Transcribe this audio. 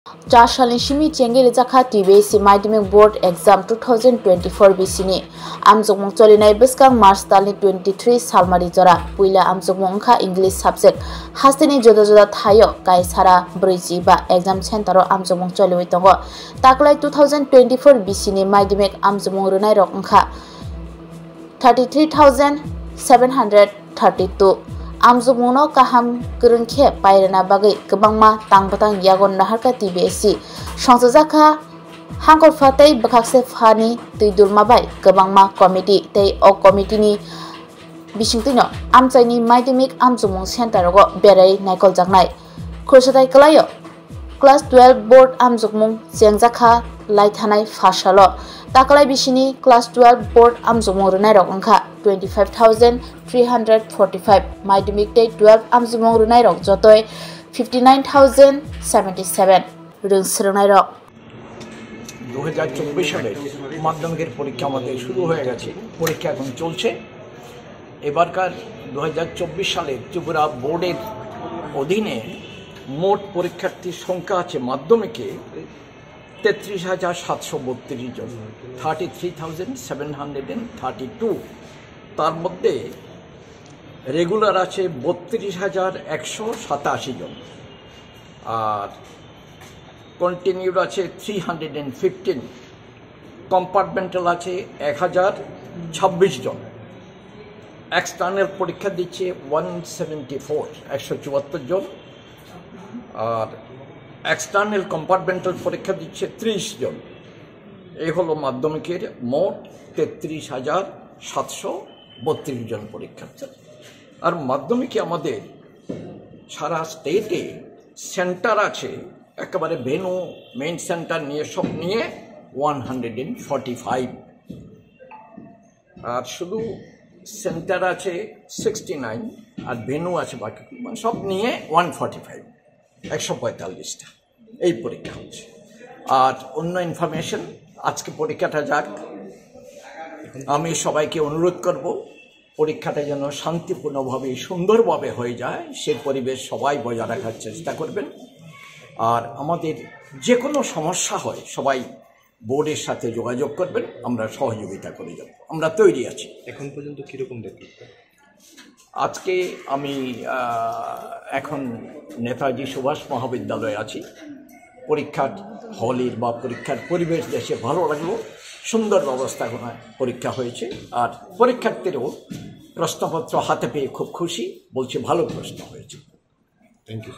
Charshali Shimi Chenge Rizakha TBC Madhyamik Board Exam 2024 BCni Amjokmong Cholinai Biskang March Talni 23 Salmari Jora Puila Amjokmong Kha English subject Hastini Joda Joda Thayo Kaisara Briji ba Exam Center Amjokmong Choliwi Tongo Taklai 2024 BCni Madhyamik Amjokmong Runai Rok Kha 33,732 Amjokmongno kaham kerengkhe pairana bagai kebangma tangbatang yagon naharka TBC Songsajaka hangkor fatai bakhakse phani tuidulma bai kebangma committee tei o committee ni bisingtino amchaini Madhyamik Amjokmong Center go berai naikol jaknai khursatai kalayo class 12 board Amjokmong jengjaka laithanai phasalo taklai bisini class 12 board Amjokmong runai rok ongkha 25,345 Madhyamik tei 12 Amjokmong runai rok jotoi 59,077 rung srungnai rok 2024 সালের মাধ্যমিকের পরীক্ষা আমাদের শুরু হয়ে গেছে পরীক্ষা এখন চলছে এবারকার 2024 সালে ত্রিপুরা বোর্ডের অধীনে মোট পরীক্ষার্থীর সংখ্যা আছে মাধ্যমিকে 33,732 জন 33,732 তার মধ্যে রেগুলার আছে 32,187 জন আর কন্টিনিউড আছে 315 কম্পার্টমেন্টাল আছে 1,026 জন এক্সটার্নাল পরীক্ষা দিচ্ছে 174 জন আর এক্সটার্নাল কম্পার্টমেন্টাল পরীক্ষা দিচ্ছে 30 জন এই হলো মাধ্যমিকের মোট 33,732 জন পরীক্ষার্থী আর মাধ্যমিকে আমাদের সারা স্টেটে সেন্টার আছে একেবারে ভেন্যু মেইন সেন্টার নিয়ে সব নিয়ে 145 আর শুধু সেন্টার আছে 69 আর ভেন্যু আছে বাকি সব নিয়ে 145 145টা এই পরীক্ষা হচ্ছে আর অন্য ইনফরমেশন আজকে পরীক্ষাটা যাক আমি সবাইকে অনুরোধ করব পরীক্ষাটা যেন শান্তিপূর্ণভাবে সুন্দরভাবে হয়ে যায় সেই পরিবেশ সবাই বজায় রাখার চেষ্টা করবেন আর আমাদের যে কোনো সমস্যা হয় সবাই বোর্ডের সাথে যোগাযোগ করবেন আমরা সহযোগিতা করে যাব আমরা তৈরি আছি এখন পর্যন্ত কিরকম দেখতে আজকে আমি এখন নেতাজি সুভাষ মহাবিদ্যালয়ে আছি পরীক্ষার হলের বা পরীক্ষার পরিবেশ দেশে ভালো লাগলো সুন্দর ব্যবস্থাপনায় পরীক্ষা হয়েছে আর পরীক্ষার্থীরাও প্রশ্নপত্র হাতে পেয়ে খুব খুশি বলছে ভালো প্রশ্ন হয়েছে থ্যাংক ইউ